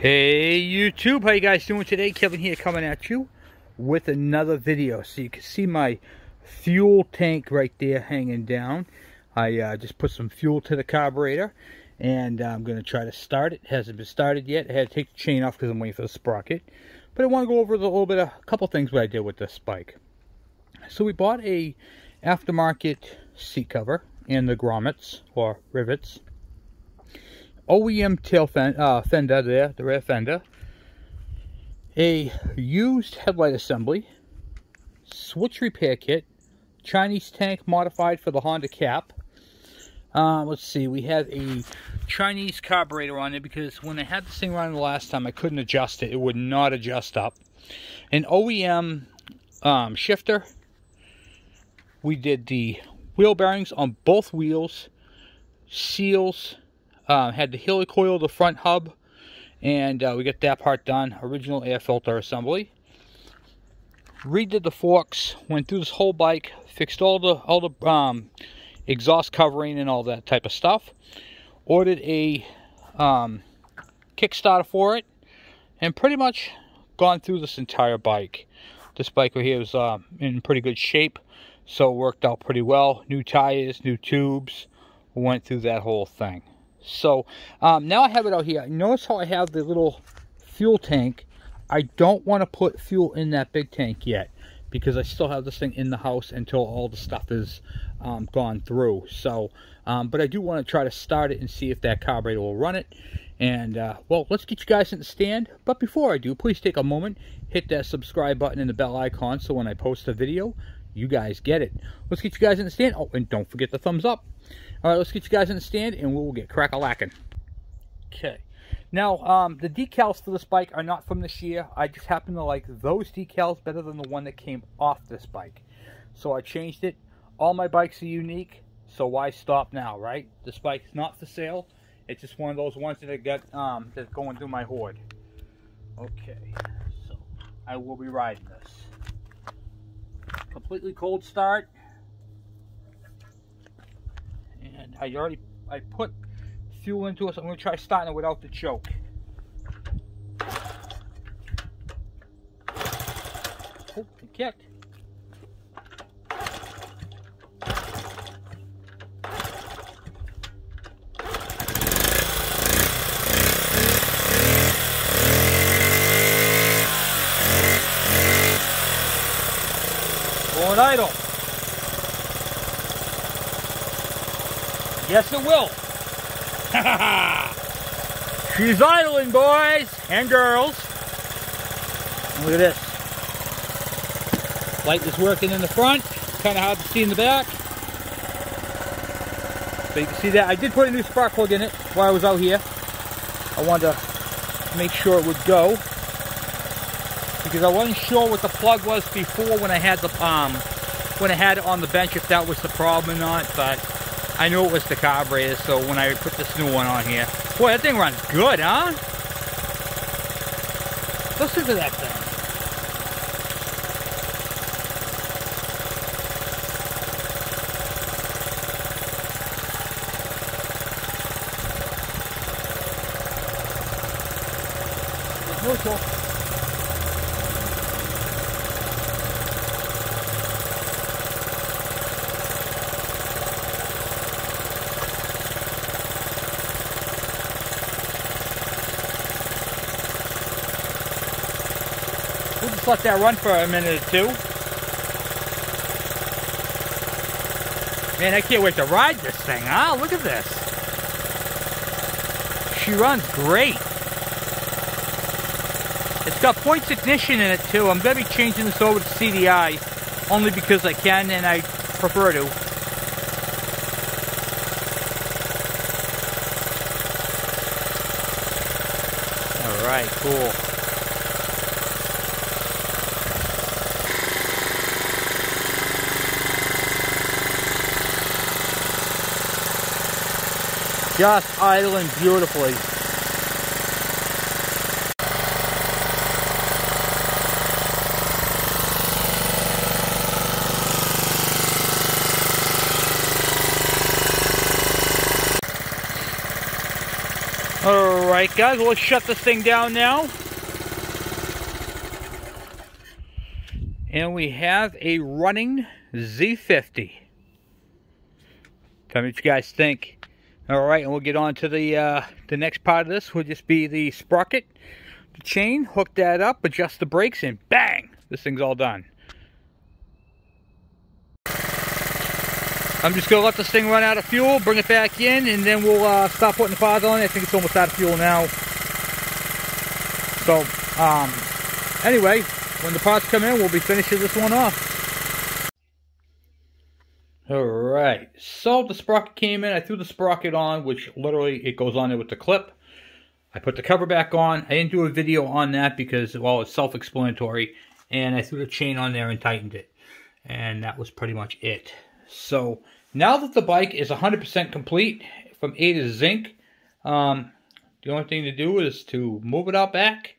Hey YouTube, how you guys doing today? Kevin here coming at you with another video. So you can see my fuel tank right there hanging down. I just put some fuel to the carburetor and I'm going to try to start it. It hasn't been started yet. I had to take the chain off because I'm waiting for the sprocket. But I want to go over a couple things what I did with this bike. So we bought a aftermarket seat cover and the grommets or rivets. OEM tail fender there, the rear fender, a used headlight assembly, switch repair kit, Chinese tank modified for the Honda cap. Let's see, we had a Chinese carburetor on it because when I had this thing running the last time, I couldn't adjust it. It would not adjust up. An OEM shifter. We did the wheel bearings on both wheels, seals. Had the helicoil, the front hub, and we got that part done. Original air filter assembly. Redid the forks, went through this whole bike, fixed all the exhaust covering and all that type of stuff. Ordered a Kickstarter for it, and pretty much gone through this entire bike. This bike right here was in pretty good shape, so it worked out pretty well. New tires, new tubes, went through that whole thing. So now I have it out here. Notice how I have the little fuel tank. I don't want to put fuel in that big tank yet because I still have this thing in the house until all the stuff is gone through. So, but I do want to try to start it and see if that carburetor will run it. And well, let's get you guys in the stand. But before I do, please take a moment, hit that subscribe button and the bell icon so when I post a video, you guys get it. Let's get you guys in the stand. Oh, and don't forget the thumbs up. All right, let's get you guys in the stand and we'll get crack-a-lacking. Okay. Now, the decals for this bike are not from this year. I just happen to like those decals better than the one that came off this bike. So I changed it. All my bikes are unique, so why stop now, right? This bike is not for sale. It's just one of those ones that I got that's going through my hoard. Okay, so I will be riding this. Completely cold start. And I put fuel into it, so I'm going to try starting it without the choke. Oh, it kicked. Going idle. Yes, it will. She's idling, boys and girls. Look at this. Light is working in the front. Kind of hard to see in the back. But you can see that. I did put a new spark plug in it while I was out here. I wanted to make sure it would go. Because I wasn't sure what the plug was before when I had the it on the bench, if that was the problem or not, but I knew it was the carburetor, so when I put this new one on here, boy, that thing runs good, huh? Listen to that thing. There's no talk. We'll just let that run for a minute or two. Man, I can't wait to ride this thing, huh? Look at this. She runs great. It's got points ignition in it too. I'm going to be changing this over to CDI only because I can and I prefer to. Alright, cool. Just idling beautifully. Alright guys, well, let's shut this thing down now. And we have a running Z50. Tell me what you guys think. Alright, and we'll get on to the next part of this. Will just be the sprocket, the chain, hook that up, adjust the brakes, and bang! This thing's all done. I'm just going to let this thing run out of fuel, bring it back in, and then we'll stop putting the parts on it. I think it's almost out of fuel now. So, anyway, when the parts come in, we'll be finishing this one off. Alright, so the sprocket came in. I threw the sprocket on, which literally it goes on there with the clip. I put the cover back on. I didn't do a video on that because, well, it's self-explanatory. And I threw the chain on there and tightened it. And that was pretty much it. So, now that the bike is 100% complete from A to Zinc, the only thing to do is to move it out back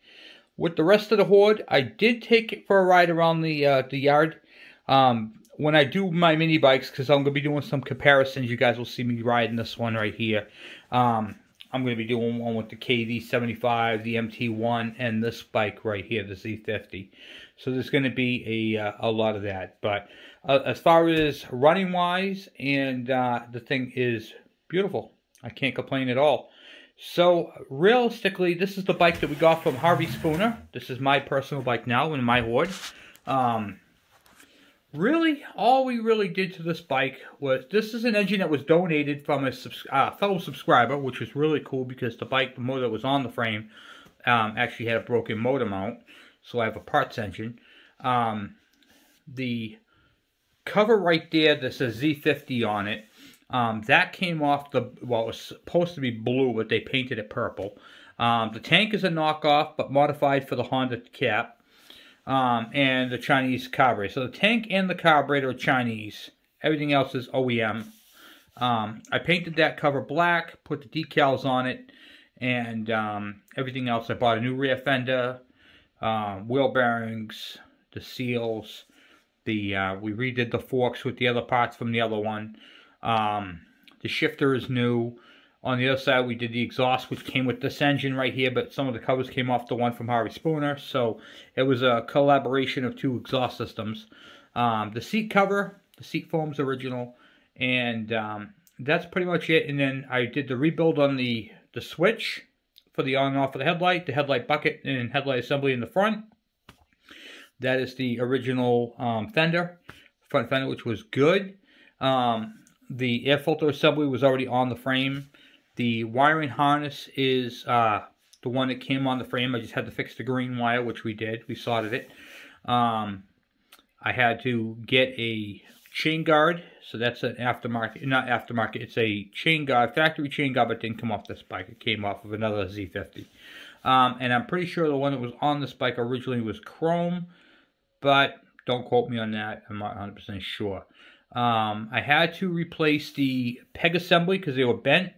with the rest of the horde. I did take it for a ride around the yard. When I do my mini bikes, because I'm going to be doing some comparisons, you guys will see me riding this one right here. I'm going to be doing one with the KD75, the MT1, and this bike right here, the Z50. So there's going to be a lot of that. But as far as running wise, and the thing is beautiful. I can't complain at all. So realistically, this is the bike that we got from Harvey Spooner. This is my personal bike now in my horde. Really, all we really did to this bike was, this is an engine that was donated from a fellow subscriber, which was really cool because the bike, the motor that was on the frame, actually had a broken motor mount. So I have a parts engine. The cover right there that says Z50 on it, that came off the, well, it was supposed to be blue, but they painted it purple. The tank is a knockoff, but modified for the Honda cap. And the Chinese carburetor. So the tank and the carburetor are Chinese. Everything else is OEM. I painted that cover black, put the decals on it, and everything else. I bought a new rear fender, wheel bearings, the seals. We redid the forks with the other parts from the other one. The shifter is new. On the other side, we did the exhaust, which came with this engine right here, but some of the covers came off the one from Harvey Spooner, so it was a collaboration of two exhaust systems. The seat cover, the seat foam's original, and that's pretty much it. And then I did the rebuild on the switch for the on and off of the headlight bucket, and headlight assembly in the front. That is the original front fender, which was good. The air filter assembly was already on the frame. The wiring harness is the one that came on the frame. I just had to fix the green wire, which we did. We soldered it. I had to get a chain guard. So that's an aftermarket, not aftermarket. It's a chain guard, factory chain guard, but it didn't come off this bike. It came off of another Z50. And I'm pretty sure the one that was on this bike originally was chrome, but don't quote me on that. I'm not 100% sure. I had to replace the peg assembly because they were bent.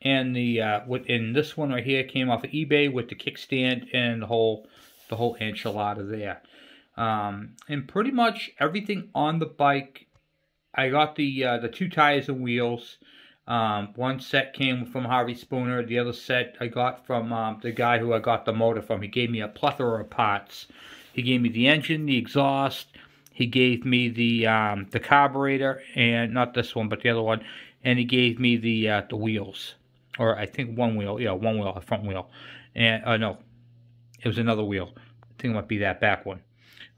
And in this one right here came off of eBay with the kickstand and the whole enchilada there. And pretty much everything on the bike, I got the 2 tires and wheels. One set came from Harvey Spooner. The other set I got from the guy who I got the motor from. He gave me a plethora of parts. He gave me the engine, the exhaust. He gave me the carburetor, and not this one, but the other one. And he gave me the wheels. Or I think one wheel. Yeah, one wheel, a front wheel. And no, it was another wheel. I think it might be that back one.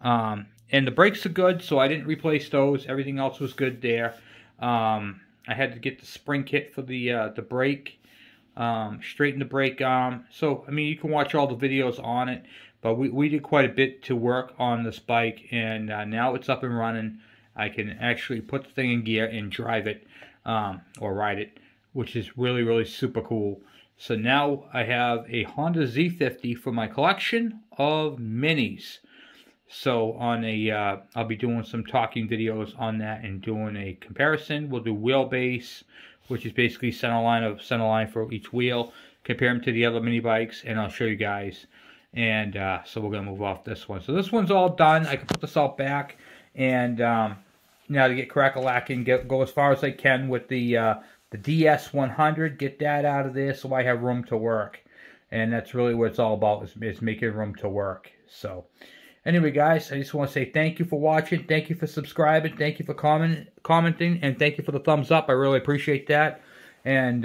And the brakes are good, so I didn't replace those. Everything else was good there. I had to get the spring kit for the brake. Straighten the brake arm. So, I mean, you can watch all the videos on it. But we did quite a bit to work on this bike. And now it's up and running. I can actually put the thing in gear and drive it. Or ride it. Which is really, really super cool. So now I have a Honda Z50 for my collection of minis. So on I'll be doing some talking videos on that and doing a comparison. We'll do wheelbase, which is basically center line for each wheel. Compare them to the other mini bikes, and I'll show you guys. And so we're gonna move off this one. So this one's all done. I can put this all back, and now to get crack-a-lacking, go as far as I can with the DS100, get that out of there so I have room to work. And that's really what it's all about, is making room to work. So anyway, guys, I just want to say thank you for watching. Thank you for subscribing. Thank you for commenting. And thank you for the thumbs up. I really appreciate that. And,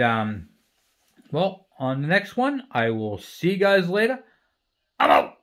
well, on the next one, I will see you guys later. I'm out.